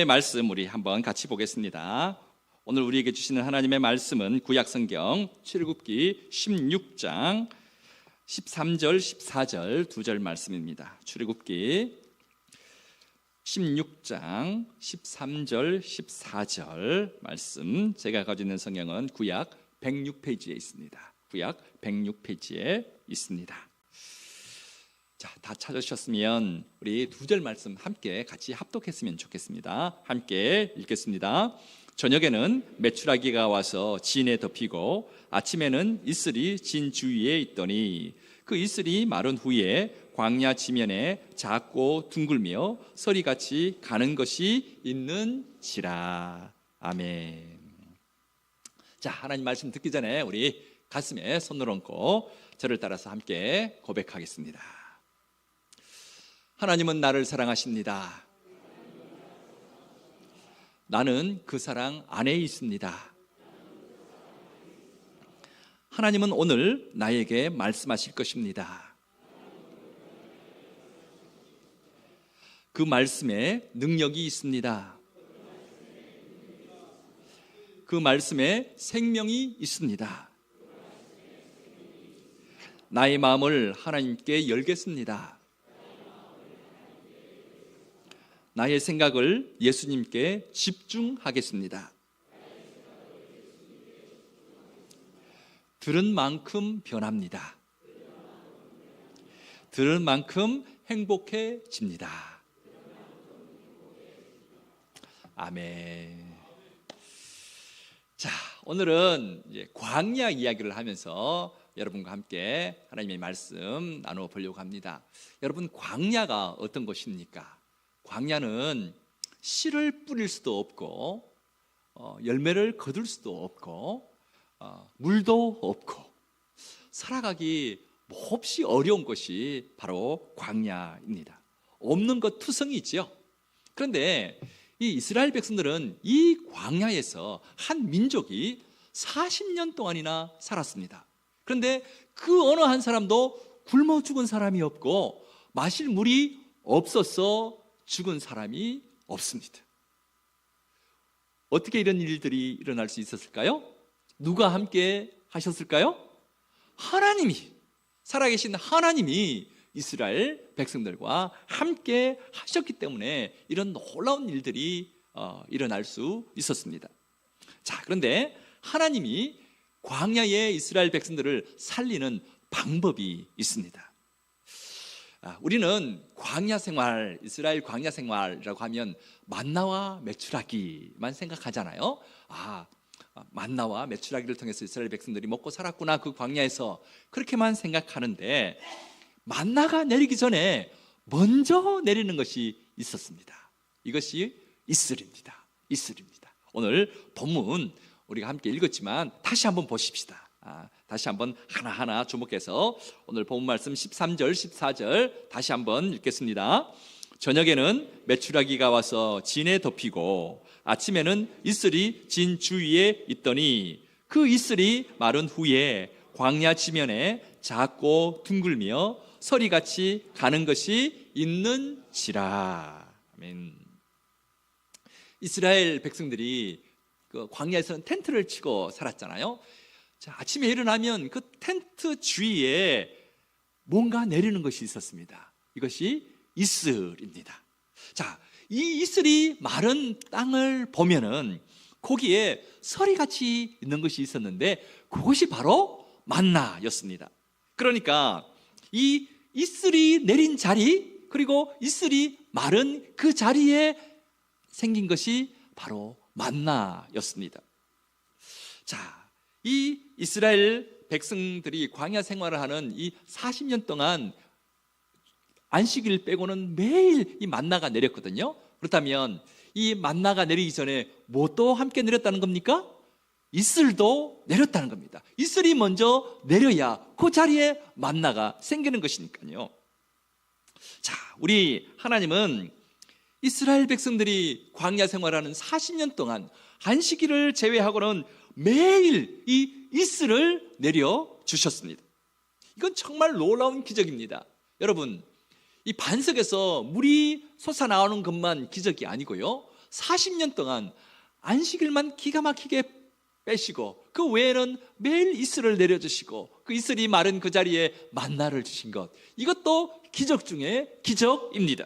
말씀 우리 한번 같이 보겠습니다. 오늘 우리에게 주시는 하나님의 말씀은 구약성경 출애굽기 16장 13절 14절 두 절 말씀입니다. 출애굽기 16장 13절 14절 말씀, 제가 가지고 있는 성경은 구약 106페이지에 있습니다. 구약 106페이지에 있습니다. 자, 다 찾으셨으면 우리 두 절 말씀 함께 같이 합독했으면 좋겠습니다. 함께 읽겠습니다. 저녁에는 메추라기가 와서 진에 덮이고 아침에는 이슬이 진 주위에 있더니 그 이슬이 마른 후에 광야 지면에 작고 둥글며 서리같이 가는 것이 있는지라. 아멘. 자, 하나님 말씀 듣기 전에 우리 가슴에 손을 얹고 저를 따라서 함께 고백하겠습니다. 하나님은 나를 사랑하십니다. 나는 그 사랑 안에 있습니다. 하나님은 오늘 나에게 말씀하실 것입니다. 그 말씀에 능력이 있습니다. 그 말씀에 생명이 있습니다. 나의 마음을 하나님께 열겠습니다. 나의 생각을 예수님께 집중하겠습니다. 들은 만큼 변합니다. 들은 만큼 행복해집니다. 아멘. 자, 오늘은 이제 광야 이야기를 하면서 여러분과 함께 하나님의 말씀 나누어 보려고 합니다. 여러분, 광야가 어떤 것입니까? 광야는 씨를 뿌릴 수도 없고 열매를 거둘 수도 없고 물도 없고 살아가기 몹시 어려운 것이 바로 광야입니다. 없는 것 투성이 있죠. 그런데 이 이스라엘 백성들은 이 광야에서 한 민족이 40년 동안이나 살았습니다. 그런데 그 어느 한 사람도 굶어 죽은 사람이 없고 마실 물이 없어서 죽은 사람이 없습니다. 어떻게 이런 일들이 일어날 수 있었을까요? 누가 함께 하셨을까요? 하나님이, 살아계신 하나님이 이스라엘 백성들과 함께 하셨기 때문에 이런 놀라운 일들이 일어날 수 있었습니다. 자, 그런데 하나님이 광야의 이스라엘 백성들을 살리는 방법이 있습니다. 우리는 광야 생활, 이스라엘 광야 생활이라고 하면 만나와 메추라기만 생각하잖아요. 만나와 메추라기를 통해서 이스라엘 백성들이 먹고 살았구나, 그 광야에서, 그렇게만 생각하는데 만나가 내리기 전에 먼저 내리는 것이 있었습니다. 이것이 이슬입니다. 이슬입니다. 오늘 본문 우리가 함께 읽었지만 다시 한번 보십시다. 다시 한번 하나하나 주목해서 오늘 본문 말씀 13절 14절 다시 한번 읽겠습니다. 저녁에는 메추라기가 와서 진에 덮이고 아침에는 이슬이 진 주위에 있더니 그 이슬이 마른 후에 광야 지면에 작고 둥글며 서리같이 가는 것이 있는지라. 아멘. 이스라엘 백성들이 그 광야에서는 텐트를 치고 살았잖아요. 자, 아침에 일어나면 그 텐트 주위에 뭔가 내리는 것이 있었습니다. 이것이 이슬입니다. 자, 이 이슬이 마른 땅을 보면은 거기에 서리같이 있는 것이 있었는데 그것이 바로 만나였습니다. 그러니까 이 이슬이 내린 자리, 그리고 이슬이 마른 그 자리에 생긴 것이 바로 만나였습니다. 자, 이 이스라엘 백성들이 광야 생활을 하는 이 40년 동안 안식일 빼고는 매일 이 만나가 내렸거든요. 그렇다면 이 만나가 내리기 전에 무엇도 함께 내렸다는 겁니까? 이슬도 내렸다는 겁니다. 이슬이 먼저 내려야 그 자리에 만나가 생기는 것이니까요. 자, 우리 하나님은 이스라엘 백성들이 광야 생활하는 40년 동안 안식일을 제외하고는 매일 이 이슬을 내려주셨습니다. 이건 정말 놀라운 기적입니다. 여러분, 이 반석에서 물이 솟아나오는 것만 기적이 아니고요, 40년 동안 안식일만 기가 막히게 빼시고 그 외에는 매일 이슬을 내려주시고 그 이슬이 마른 그 자리에 만나를 주신 것, 이것도 기적 중에 기적입니다.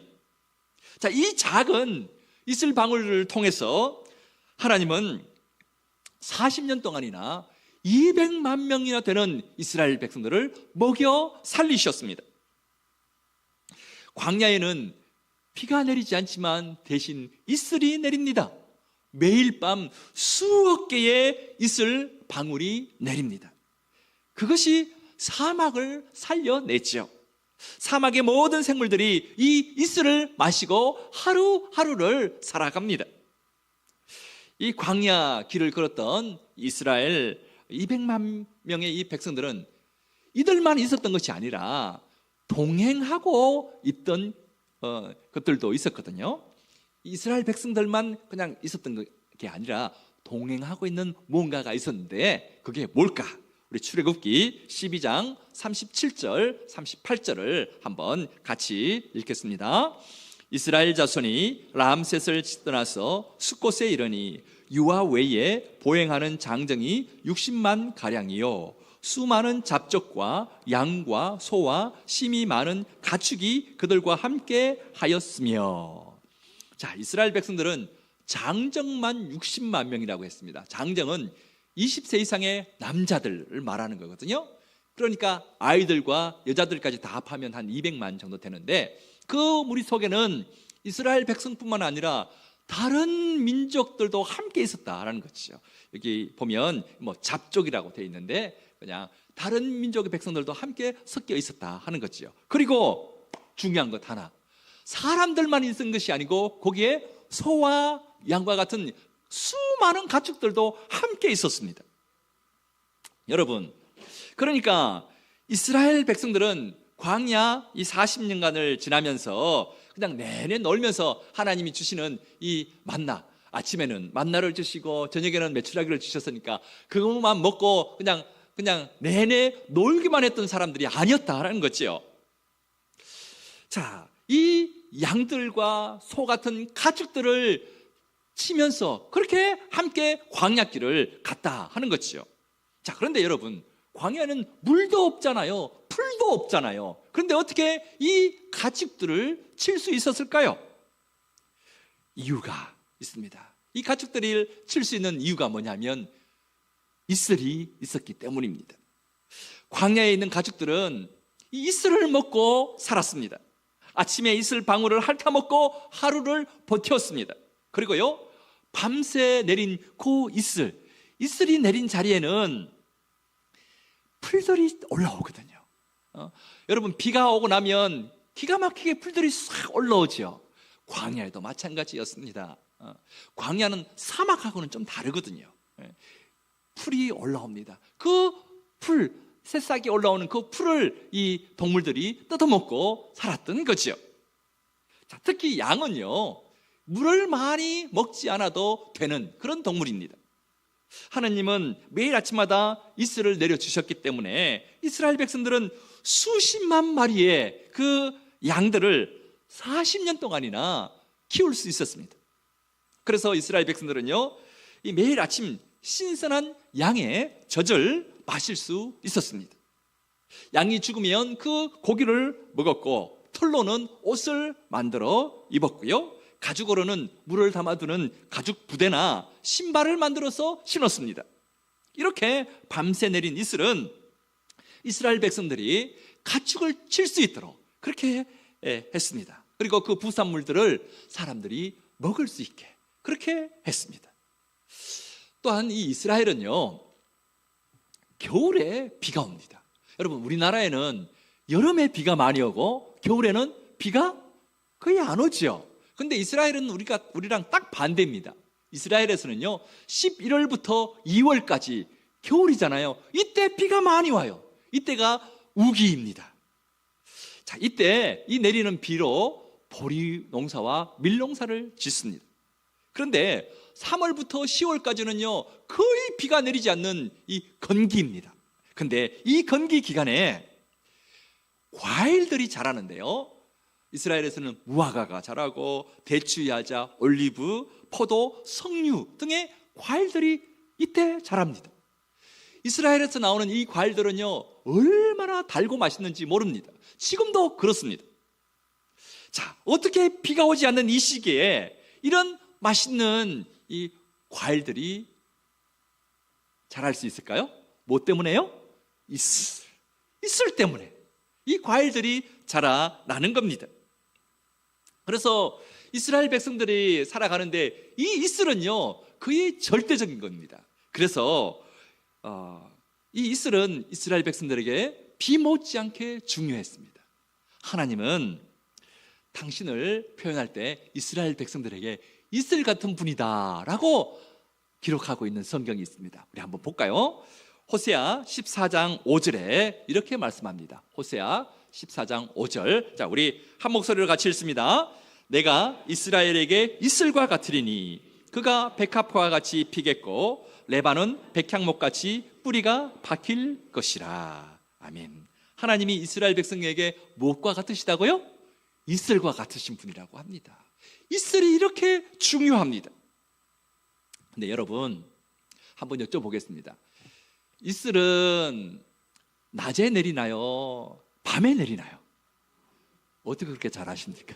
자, 이 작은 이슬 방울을 통해서 하나님은 40년 동안이나 200만 명이나 되는 이스라엘 백성들을 먹여 살리셨습니다. 광야에는 비가 내리지 않지만 대신 이슬이 내립니다. 매일 밤 수억 개의 이슬 방울이 내립니다. 그것이 사막을 살려냈죠. 사막의 모든 생물들이 이 이슬을 마시고 하루하루를 살아갑니다. 이 광야 길을 걸었던 이스라엘 200만 명의 이 백성들은 이들만 있었던 것이 아니라 동행하고 있던 것들도 있었거든요. 이스라엘 백성들만 그냥 있었던 게 아니라 동행하고 있는 뭔가가 있었는데 그게 뭘까? 우리 출애굽기 12장 37절 38절을 한번 같이 읽겠습니다. 이스라엘 자손이 람셋을 떠나서 숫곳에 이르니 유아 외에 보행하는 장정이 60만 가량이요 수많은 잡족과 양과 소와 심이 많은 가축이 그들과 함께 하였으며. 자, 이스라엘 백성들은 장정만 60만 명이라고 했습니다. 장정은 20세 이상의 남자들을 말하는 거거든요. 그러니까 아이들과 여자들까지 다 합하면 한 200만 정도 되는데 그 무리 속에는 이스라엘 백성뿐만 아니라 다른 민족들도 함께 있었다라는 것이죠. 여기 보면 뭐 잡족이라고 되어 있는데 그냥 다른 민족의 백성들도 함께 섞여 있었다 하는 거죠. 그리고 중요한 것 하나, 사람들만 있은 것이 아니고 거기에 소와 양과 같은 수많은 가축들도 함께 있었습니다. 여러분, 그러니까 이스라엘 백성들은 광야 이 40년간을 지나면서 그냥 내내 놀면서 하나님이 주시는 이 만나, 아침에는 만나를 주시고 저녁에는 메추라기를 주셨으니까 그것만 먹고 그냥 내내 놀기만 했던 사람들이 아니었다라는 거죠. 자, 이 양들과 소 같은 가축들을 치면서 그렇게 함께 광야길을 갔다 하는 거죠. 자, 그런데 여러분, 광야는 물도 없잖아요. 풀도 없잖아요. 그런데 어떻게 이 가축들을 칠 수 있었을까요? 이유가 있습니다. 이 가축들을 칠 수 있는 이유가 뭐냐면 이슬이 있었기 때문입니다. 광야에 있는 가축들은 이 이슬을 먹고 살았습니다. 아침에 이슬 방울을 핥아먹고 하루를 버텼습니다. 그리고요, 밤새 내린 그 이슬이 내린 자리에는 풀들이 올라오거든요. 여러분, 비가 오고 나면 기가 막히게 풀들이 싹 올라오죠. 광야에도 마찬가지였습니다. 광야는 사막하고는 좀 다르거든요. 풀이 올라옵니다. 그 풀, 새싹이 올라오는 그 풀을 이 동물들이 뜯어먹고 살았던 거죠. 자, 특히 양은요, 물을 많이 먹지 않아도 되는 그런 동물입니다. 하나님은 매일 아침마다 이슬을 내려주셨기 때문에 이스라엘 백성들은 수십만 마리의 그 양들을 40년 동안이나 키울 수 있었습니다. 그래서 이스라엘 백성들은요, 이 매일 아침 신선한 양의 젖을 마실 수 있었습니다. 양이 죽으면 그 고기를 먹었고 털로는 옷을 만들어 입었고요, 가죽으로는 물을 담아두는 가죽 부대나 신발을 만들어서 신었습니다. 이렇게 밤새 내린 이슬은 이스라엘 백성들이 가축을 칠 수 있도록 그렇게 했습니다. 그리고 그 부산물들을 사람들이 먹을 수 있게 그렇게 했습니다. 또한 이 이스라엘은요, 겨울에 비가 옵니다. 여러분, 우리나라에는 여름에 비가 많이 오고 겨울에는 비가 거의 안 오죠. 근데 이스라엘은 우리랑 딱 반대입니다. 이스라엘에서는요, 11월부터 2월까지 겨울이잖아요. 이때 비가 많이 와요. 이때가 우기입니다. 자, 이때 이 내리는 비로 보리 농사와 밀 농사를 짓습니다. 그런데 3월부터 10월까지는요, 거의 비가 내리지 않는 이 건기입니다. 근데 이 건기 기간에 과일들이 자라는데요, 이스라엘에서는 무화과가 자라고 대추, 야자, 올리브, 포도, 석류 등의 과일들이 이때 자랍니다. 이스라엘에서 나오는 이 과일들은요, 얼마나 달고 맛있는지 모릅니다. 지금도 그렇습니다. 자, 어떻게 비가 오지 않는 이 시기에 이런 맛있는 이 과일들이 자랄 수 있을까요? 뭐 때문에요? 이슬 때문에 이 과일들이 자라나는 겁니다. 그래서 이스라엘 백성들이 살아가는데 이 이슬은요, 거의 절대적인 겁니다. 그래서 이 이슬은 이스라엘 백성들에게 비 못지않게 중요했습니다. 하나님은 당신을 표현할 때 이스라엘 백성들에게 이슬 같은 분이다 라고 기록하고 있는 성경이 있습니다. 우리 한번 볼까요? 호세아 14장 5절에 이렇게 말씀합니다. 호세아 14장 5절. 자, 우리 한 목소리로 같이 읽습니다. 내가 이스라엘에게 이슬과 같으리니 그가 백합화와 같이 피겠고 레바논 백향목같이 뿌리가 박힐 것이라. 아멘. 하나님이 이스라엘 백성에게 무엇과 같으시다고요? 이슬과 같으신 분이라고 합니다. 이슬이 이렇게 중요합니다. 근데 여러분, 한번 여쭤보겠습니다. 이슬은 낮에 내리나요? 밤에 내리나요? 어떻게 그렇게 잘 아십니까?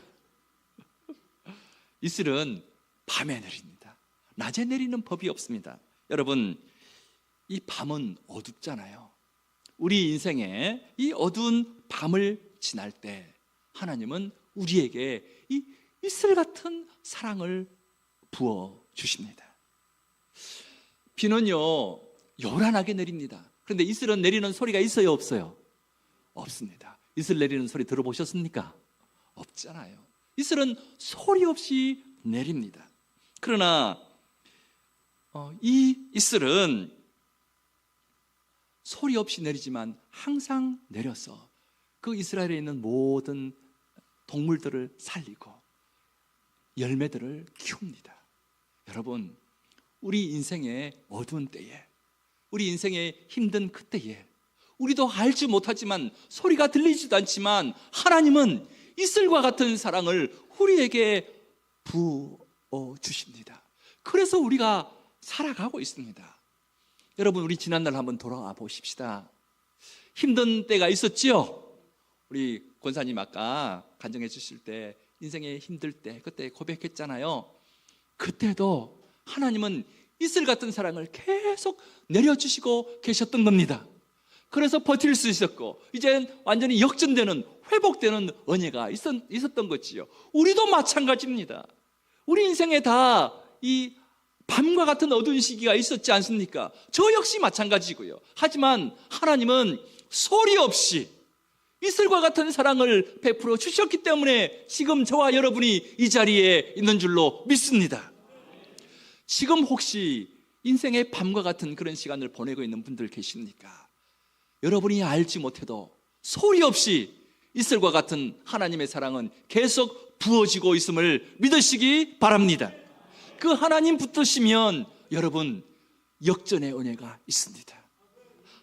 이슬은 밤에 내립니다. 낮에 내리는 법이 없습니다. 여러분, 이 밤은 어둡잖아요. 우리 인생에 이 어두운 밤을 지날 때 하나님은 우리에게 이 이슬 같은 사랑을 부어 주십니다. 비는요, 요란하게 내립니다. 그런데 이슬은 내리는 소리가 있어요, 없어요? 없습니다. 이슬 내리는 소리 들어보셨습니까? 없잖아요. 이슬은 소리 없이 내립니다. 그러나 이 이슬은 소리 없이 내리지만 항상 내려서 그 이스라엘에 있는 모든 동물들을 살리고 열매들을 키웁니다. 여러분, 우리 인생의 어두운 때에, 우리 인생의 힘든 그때에 우리도 알지 못하지만, 소리가 들리지도 않지만 하나님은 이슬과 같은 사랑을 우리에게 부어주십니다. 그래서 우리가 살아가고 있습니다. 여러분, 우리 지난날 한번 돌아와 보십시다. 힘든 때가 있었지요? 우리 권사님 아까 간증해 주실 때 인생에 힘들 때 그때 고백했잖아요. 그때도 하나님은 이슬 같은 사랑을 계속 내려주시고 계셨던 겁니다. 그래서 버틸 수 있었고 이제 완전히 역전되는, 회복되는 은혜가 있었던 거지요. 우리도 마찬가지입니다. 우리 인생에 다 이 밤과 같은 어두운 시기가 있었지 않습니까? 저 역시 마찬가지고요. 하지만 하나님은 소리 없이 이슬과 같은 사랑을 베풀어 주셨기 때문에 지금 저와 여러분이 이 자리에 있는 줄로 믿습니다. 지금 혹시 인생의 밤과 같은 그런 시간을 보내고 있는 분들 계십니까? 여러분이 알지 못해도 소리 없이 이슬과 같은 하나님의 사랑은 계속 부어지고 있음을 믿으시기 바랍니다. 그 하나님 붙드시면 여러분, 역전의 은혜가 있습니다.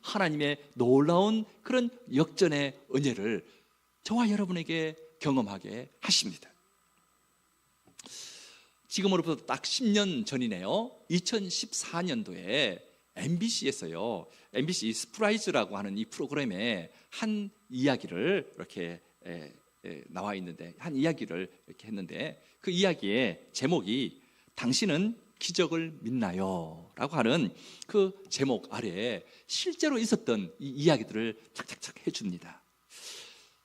하나님의 놀라운 그런 역전의 은혜를 저와 여러분에게 경험하게 하십니다. 지금으로부터 딱 10년 전이네요. 2014년도에 MBC에서요, MBC 스프라이즈라고 하는 이 프로그램에 한 이야기를 이렇게 나와 있는데, 한 이야기를 이렇게 했는데, 그 이야기의 제목이 당신은 기적을 믿나요? 라고 하는 그 제목 아래에 실제로 있었던 이 이야기들을 착착착 해줍니다.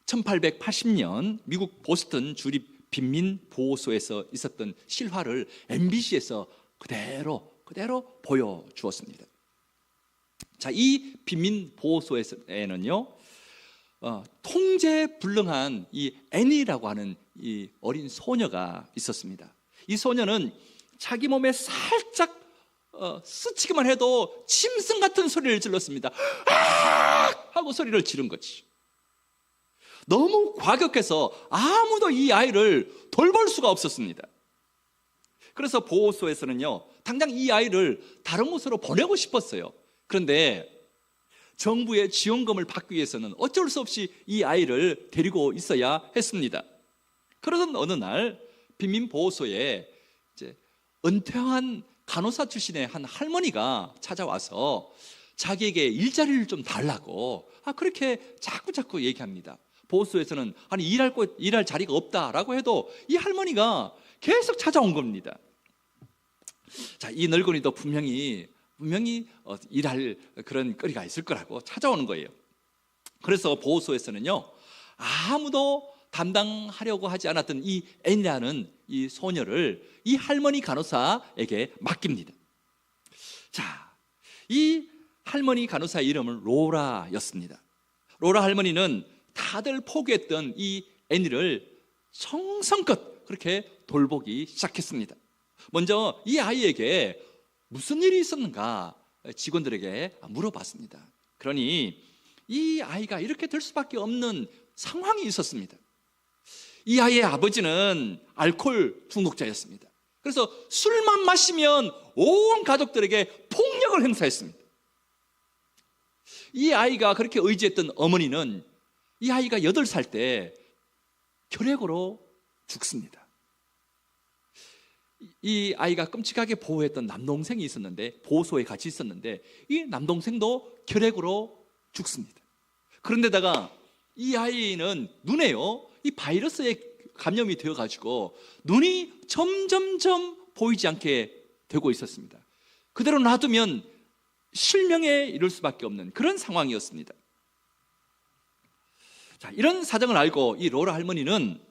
1880년 미국 보스턴 주립 빈민보호소에서 있었던 실화를 MBC에서 그대로 보여주었습니다. 자, 이 빈민보호소에는요, 통제불능한 이 애니라고 하는 이 어린 소녀가 있었습니다. 이 소녀는 자기 몸에 살짝 스치기만 해도 짐승 같은 소리를 질렀습니다. 아! 하고 소리를 지른 거지. 너무 과격해서 아무도 이 아이를 돌볼 수가 없었습니다. 그래서 보호소에서는요, 당장 이 아이를 다른 곳으로 보내고 싶었어요. 그런데 정부의 지원금을 받기 위해서는 어쩔 수 없이 이 아이를 데리고 있어야 했습니다. 그러던 어느 날 빈민보호소에 이제 은퇴한 간호사 출신의 한 할머니가 찾아와서 자기에게 일자리를 좀 달라고 그렇게 자꾸 얘기합니다. 보호소에서는 아니 일할 자리가 없다라고 해도 이 할머니가 계속 찾아온 겁니다. 자, 이 늙은이도 분명히 일할 그런 거리가 있을 거라고 찾아오는 거예요. 그래서 보호소에서는요, 아무도 담당하려고 하지 않았던 이 앤이라는 이 소녀를 이 할머니 간호사에게 맡깁니다. 자, 이 할머니 간호사의 이름은 로라였습니다. 로라 할머니는 다들 포기했던 이 애니를 성성껏 그렇게 돌보기 시작했습니다. 먼저 이 아이에게 무슨 일이 있었는가 직원들에게 물어봤습니다. 그러니 이 아이가 이렇게 될 수밖에 없는 상황이 있었습니다. 이 아이의 아버지는 알코올 중독자였습니다. 그래서 술만 마시면 온 가족들에게 폭력을 행사했습니다. 이 아이가 그렇게 의지했던 어머니는 이 아이가 8살 때 결핵으로 죽습니다. 이 아이가 끔찍하게 보호했던 남동생이 있었는데, 보호소에 같이 있었는데, 이 남동생도 결핵으로 죽습니다. 그런데다가 이 아이는 눈에요, 이 바이러스에 감염이 되어가지고 눈이 점점점 보이지 않게 되고 있었습니다. 그대로 놔두면 실명에 이를 수밖에 없는 그런 상황이었습니다. 자, 이런 사정을 알고 이 로라 할머니는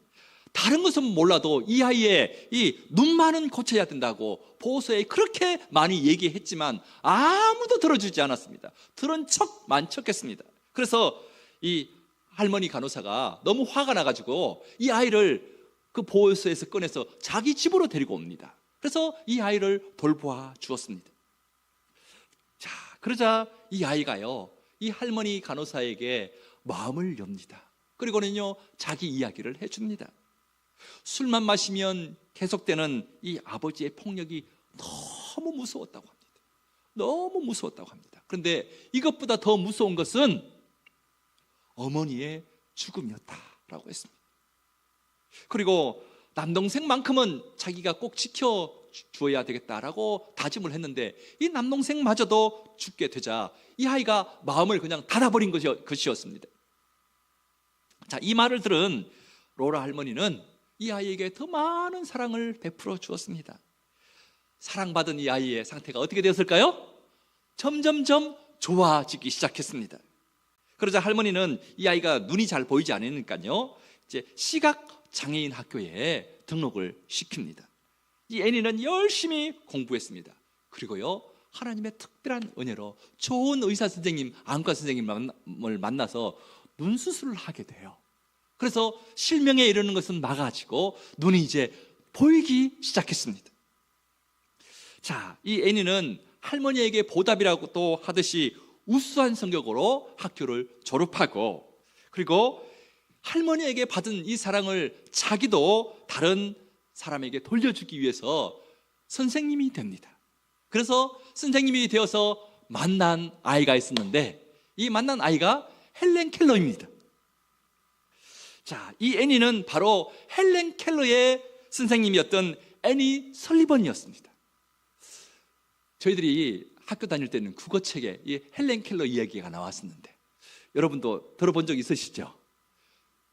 다른 것은 몰라도 이 아이의 이 눈만은 고쳐야 된다고 보호소에 그렇게 많이 얘기했지만 아무도 들어주지 않았습니다. 들은 척만 척했습니다. 그래서 이 할머니 간호사가 너무 화가 나가지고 이 아이를 그 보호소에서 꺼내서 자기 집으로 데리고 옵니다. 그래서 이 아이를 돌보아 주었습니다. 자, 그러자 이 아이가요, 이 할머니 간호사에게 마음을 엽니다. 그리고는요, 자기 이야기를 해줍니다. 술만 마시면 계속되는 이 아버지의 폭력이 너무 무서웠다고 합니다. 너무 무서웠다고 합니다. 그런데 이것보다 더 무서운 것은 어머니의 죽음이었다라고 했습니다. 그리고 남동생만큼은 자기가 꼭 지켜주어야 되겠다라고 다짐을 했는데 이 남동생마저도 죽게 되자 이 아이가 마음을 그냥 닫아버린 것이었습니다. 자, 이 말을 들은 로라 할머니는 이 아이에게 더 많은 사랑을 베풀어 주었습니다. 사랑받은 이 아이의 상태가 어떻게 되었을까요? 점점점 좋아지기 시작했습니다. 그러자 할머니는 이 아이가 눈이 잘 보이지 않으니까요, 이제 시각장애인 학교에 등록을 시킵니다. 이 애니는 열심히 공부했습니다. 그리고요, 하나님의 특별한 은혜로 좋은 의사 선생님, 안과 선생님을 만나서 눈 수술을 하게 돼요. 그래서 실명에 이르는 것은 막아지고 눈이 이제 보이기 시작했습니다. 자, 이 애니는 할머니에게 보답이라고 또 하듯이 우수한 성적으로 학교를 졸업하고, 그리고 할머니에게 받은 이 사랑을 자기도 다른 사람에게 돌려주기 위해서 선생님이 됩니다. 그래서 선생님이 되어서 만난 아이가 있었는데 이 만난 아이가 헬렌 켈러입니다. 자, 이 애니는 바로 헬렌 켈러의 선생님이었던 애니 설리번이었습니다. 저희들이 학교 다닐 때는 국어책에 이 헬렌 켈러 이야기가 나왔었는데 여러분도 들어본 적 있으시죠?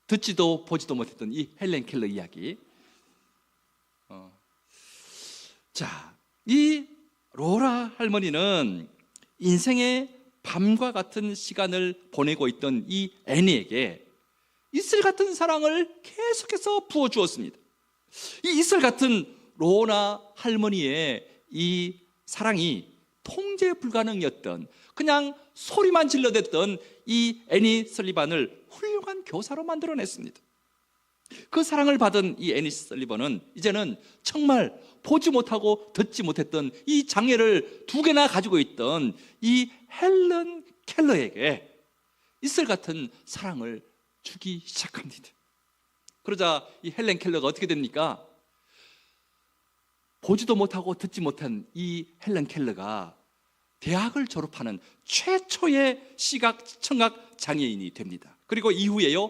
듣지도 보지도 못했던 이 헬렌 켈러 이야기. 자, 이 로라 할머니는 인생의 밤과 같은 시간을 보내고 있던 이 애니에게 이슬 같은 사랑을 계속해서 부어주었습니다. 이 이슬 같은 로라 할머니의 이 사랑이 통제 불가능이었던, 그냥 소리만 질러댔던 이 애니 설리번을 훌륭한 교사로 만들어냈습니다. 그 사랑을 받은 이 애니 설리번은 이제는 정말 보지 못하고 듣지 못했던 이 장애를 2개나 가지고 있던 이 헬렌 켈러에게 이슬 같은 사랑을 주기 시작합니다. 그러자 이 헬렌 켈러가 어떻게 됩니까? 보지도 못하고 듣지 못한 이 헬렌 켈러가 대학을 졸업하는 최초의 시각 청각 장애인이 됩니다. 그리고 이후에요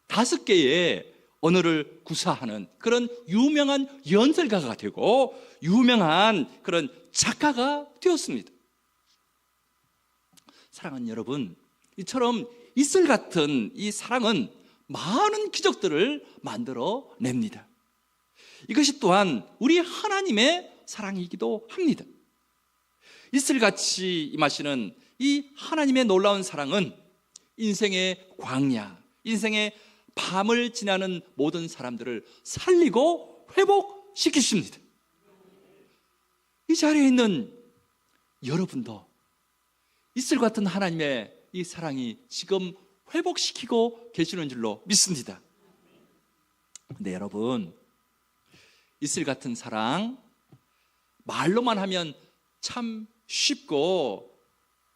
5개의 언어를 구사하는 그런 유명한 연설가가 되고 유명한 그런 작가가 되었습니다. 사랑하는 여러분, 이처럼 이슬 같은 이 사랑은 많은 기적들을 만들어 냅니다. 이것이 또한 우리 하나님의 사랑이기도 합니다. 이슬같이 임하시는 이 하나님의 놀라운 사랑은 인생의 광야, 인생의 밤을 지나는 모든 사람들을 살리고 회복시키십니다. 이 자리에 있는 여러분도 이슬 같은 하나님의 이 사랑이 지금 회복시키고 계시는 줄로 믿습니다. 근데 여러분, 이슬 같은 사랑 말로만 하면 참 쉽고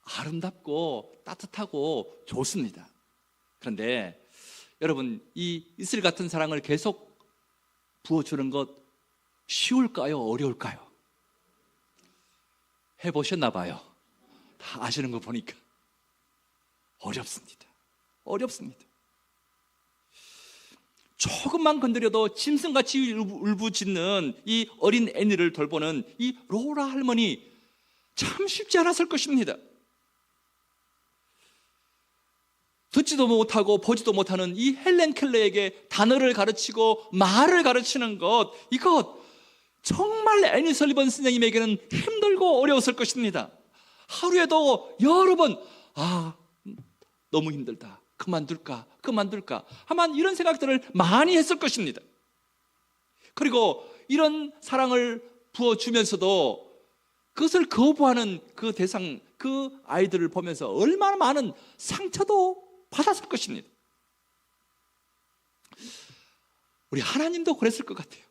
아름답고 따뜻하고 좋습니다. 그런데 여러분, 이 이슬 같은 사랑을 계속 부어주는 것 쉬울까요? 어려울까요? 해보셨나 봐요. 다 아시는 거 보니까 어렵습니다. 어렵습니다. 조금만 건드려도 짐승같이 울부짖는 이 어린 애니를 돌보는 이 로라 할머니, 참 쉽지 않았을 것입니다. 듣지도 못하고 보지도 못하는 이 헬렌 켈러에게 단어를 가르치고 말을 가르치는 것, 이것 정말 애니 설리번 선생님에게는 힘들고 어려웠을 것입니다. 하루에도 여러 번 너무 힘들다, 그만둘까 아마 이런 생각들을 많이 했을 것입니다. 그리고 이런 사랑을 부어주면서도 그것을 거부하는 그 대상, 그 아이들을 보면서 얼마나 많은 상처도 받았을 것입니다. 우리 하나님도 그랬을 것 같아요.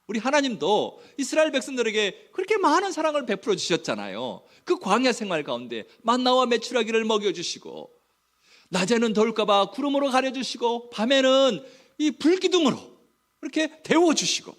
우리 하나님도 이스라엘 백성들에게 그렇게 많은 사랑을 베풀어 주셨잖아요. 그 광야 생활 가운데 만나와 메추라기를 먹여주시고, 낮에는 더울까 봐 구름으로 가려주시고, 밤에는 이 불기둥으로 이렇게 데워주시고,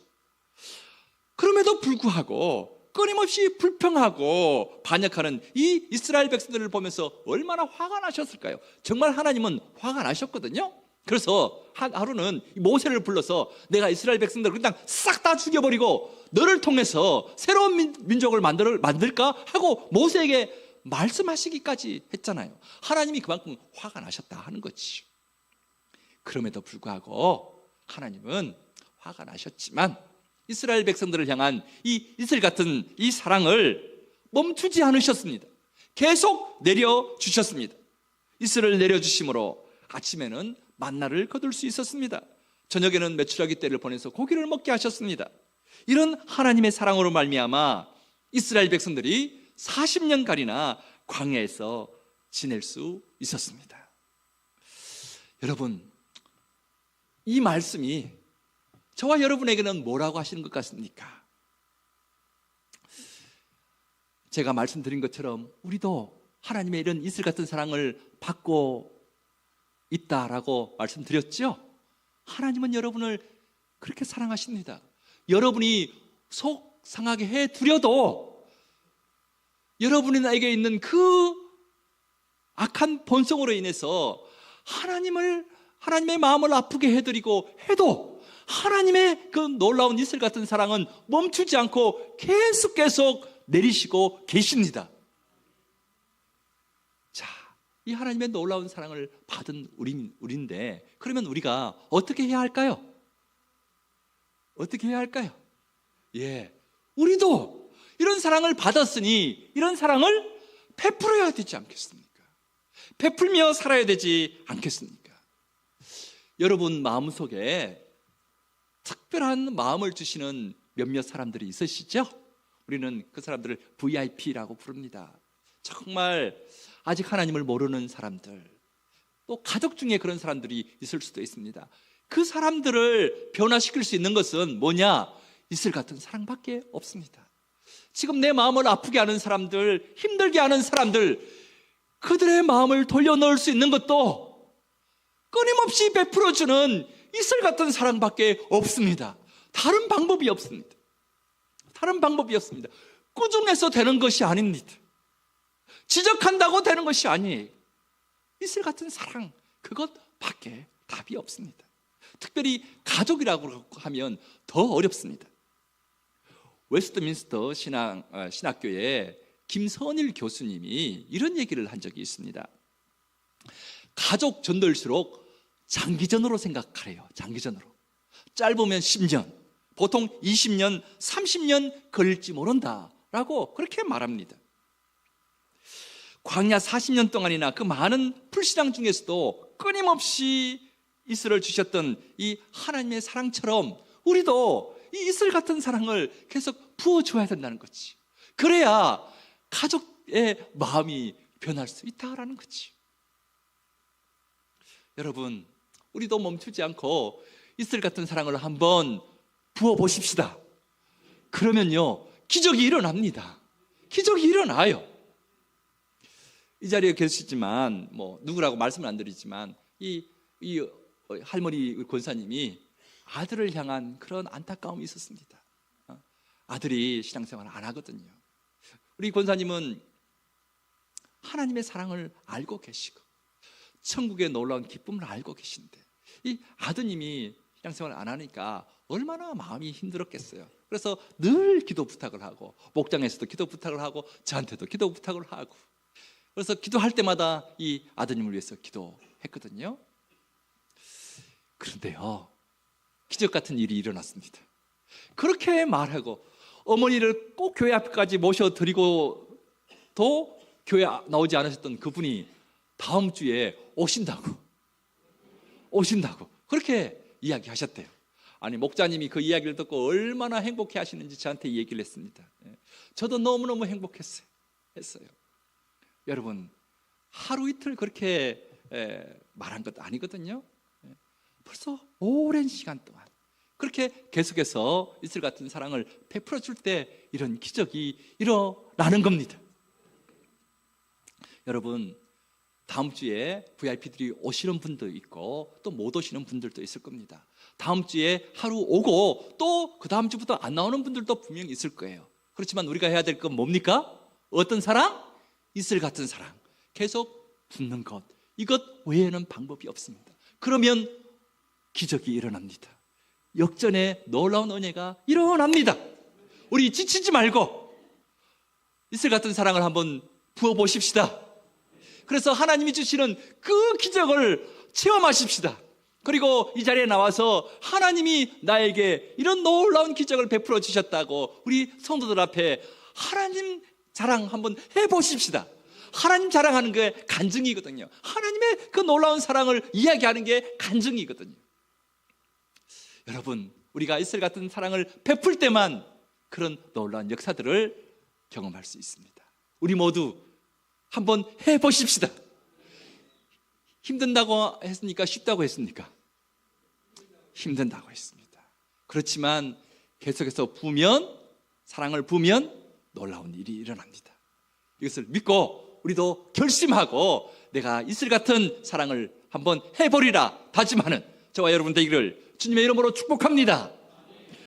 그럼에도 불구하고 끊임없이 불평하고 반역하는 이 이스라엘 백성들을 보면서 얼마나 화가 나셨을까요? 정말 하나님은 화가 나셨거든요. 그래서 하루는 모세를 불러서 내가 이스라엘 백성들을 그냥 싹 다 죽여버리고 너를 통해서 새로운 민족을 만들까 하고 모세에게 말씀하시기까지 했잖아요. 하나님이 그만큼 화가 나셨다 하는 거지. 그럼에도 불구하고 하나님은 화가 나셨지만 이스라엘 백성들을 향한 이 이슬 같은 이 사랑을 멈추지 않으셨습니다. 계속 내려주셨습니다. 이슬을 내려주심으로 아침에는 만나를 거둘 수 있었습니다. 저녁에는 메추라기 떼를 보내서 고기를 먹게 하셨습니다. 이런 하나님의 사랑으로 말미암아 이스라엘 백성들이 40년간이나 광야에서 지낼 수 있었습니다. 여러분, 이 말씀이 저와 여러분에게는 뭐라고 하시는 것 같습니까? 제가 말씀드린 것처럼 우리도 하나님의 이런 이슬 같은 사랑을 받고 있다라고 말씀드렸죠? 하나님은 여러분을 그렇게 사랑하십니다. 여러분이 속 상하게 해두려도 여러분에게 있는 그 악한 본성으로 인해서 하나님의 마음을 아프게 해드리고 해도 하나님의 그 놀라운 이슬 같은 사랑은 멈추지 않고 계속 내리시고 계십니다. 자, 이 하나님의 놀라운 사랑을 받은 우리인데, 그러면 우리가 어떻게 해야 할까요? 어떻게 해야 할까요? 우리도 이런 사랑을 받았으니 이런 사랑을 베풀어야 되지 않겠습니까? 베풀며 살아야 되지 않겠습니까? 여러분 마음속에 특별한 마음을 주시는 몇몇 사람들이 있으시죠? 우리는 그 사람들을 VIP라고 부릅니다. 정말 아직 하나님을 모르는 사람들, 또 가족 중에 그런 사람들이 있을 수도 있습니다. 그 사람들을 변화시킬 수 있는 것은 뭐냐? 이슬 같은 사랑밖에 없습니다. 지금 내 마음을 아프게 하는 사람들, 힘들게 하는 사람들, 그들의 마음을 돌려놓을 수 있는 것도 끊임없이 베풀어주는 이슬 같은 사랑밖에 없습니다. 다른 방법이 없습니다. 다른 방법이 없습니다. 꾸중해서 되는 것이 아닙니다. 지적한다고 되는 것이 아니에요. 이슬 같은 사랑, 그것밖에 답이 없습니다. 특별히 가족이라고 하면 더 어렵습니다. 웨스트민스터 신학교의 김선일 교수님이 이런 얘기를 한 적이 있습니다. 가족 전도일수록 장기전으로 생각하래요. 장기전으로. 짧으면 10년, 보통 20년, 30년 걸릴지 모른다라고 그렇게 말합니다. 광야 40년 동안이나 그 많은 불신앙 중에서도 끊임없이 이슬을 주셨던 이 하나님의 사랑처럼 우리도 이 이슬 같은 사랑을 계속 부어줘야 된다는 거지. 그래야 가족의 마음이 변할 수 있다라는 거지. 여러분, 우리도 멈추지 않고 이슬 같은 사랑을 한번 부어보십시다. 그러면요, 기적이 일어납니다. 기적이 일어나요. 이 자리에 계시지만 누구라고 말씀을 안 드리지만 이 할머니 권사님이 아들을 향한 그런 안타까움이 있었습니다. 아들이 신앙생활을 안 하거든요. 우리 권사님은 하나님의 사랑을 알고 계시고 천국의 놀라운 기쁨을 알고 계신데 이 아드님이 신앙생활을 안 하니까 얼마나 마음이 힘들었겠어요. 그래서 늘 기도 부탁을 하고 목장에서도 기도 부탁을 하고 저한테도 기도 부탁을 하고, 그래서 기도할 때마다 이 아드님을 위해서 기도했거든요. 그런데요, 기적 같은 일이 일어났습니다. 그렇게 말하고 어머니를 꼭 교회 앞까지 모셔드리고도 교회 나오지 않으셨던 그분이 다음 주에 오신다고 그렇게 이야기하셨대요. 아니, 목자님이 그 이야기를 듣고 얼마나 행복해 하시는지 저한테 얘기를 했습니다. 저도 너무너무 행복했어요. 여러분, 하루 이틀 그렇게 말한 것도 아니거든요. 벌써 오랜 시간 동안 그렇게 계속해서 이슬 같은 사랑을 베풀어 줄 때 이런 기적이 일어나는 겁니다. 여러분, 다음 주에 VIP들이 오시는 분도 있고 또 못 오시는 분들도 있을 겁니다. 다음 주에 하루 오고 또 그 다음 주부터 안 나오는 분들도 분명히 있을 거예요. 그렇지만 우리가 해야 될 건 뭡니까? 어떤 사랑? 이슬 같은 사랑. 계속 붙는 것. 이것 외에는 방법이 없습니다. 그러면 기적이 일어납니다. 역전의 놀라운 은혜가 일어납니다. 우리 지치지 말고 이슬 같은 사랑을 한번 부어보십시다. 그래서 하나님이 주시는 그 기적을 체험하십시다. 그리고 이 자리에 나와서 하나님이 나에게 이런 놀라운 기적을 베풀어 주셨다고 우리 성도들 앞에 하나님 자랑 한번 해보십시다. 하나님 자랑하는 게 간증이거든요. 하나님의 그 놀라운 사랑을 이야기하는 게 간증이거든요. 여러분, 우리가 이슬 같은 사랑을 베풀 때만 그런 놀라운 역사들을 경험할 수 있습니다. 우리 모두 한번 해보십시다. 힘든다고 했습니까? 쉽다고 했습니까? 힘든다고 했습니다. 그렇지만 계속해서 사랑을 부으면 놀라운 일이 일어납니다. 이것을 믿고 우리도 결심하고 내가 이슬 같은 사랑을 한번 해보리라 다짐하는 저와 여러분 되기를 주님의 이름으로 축복합니다.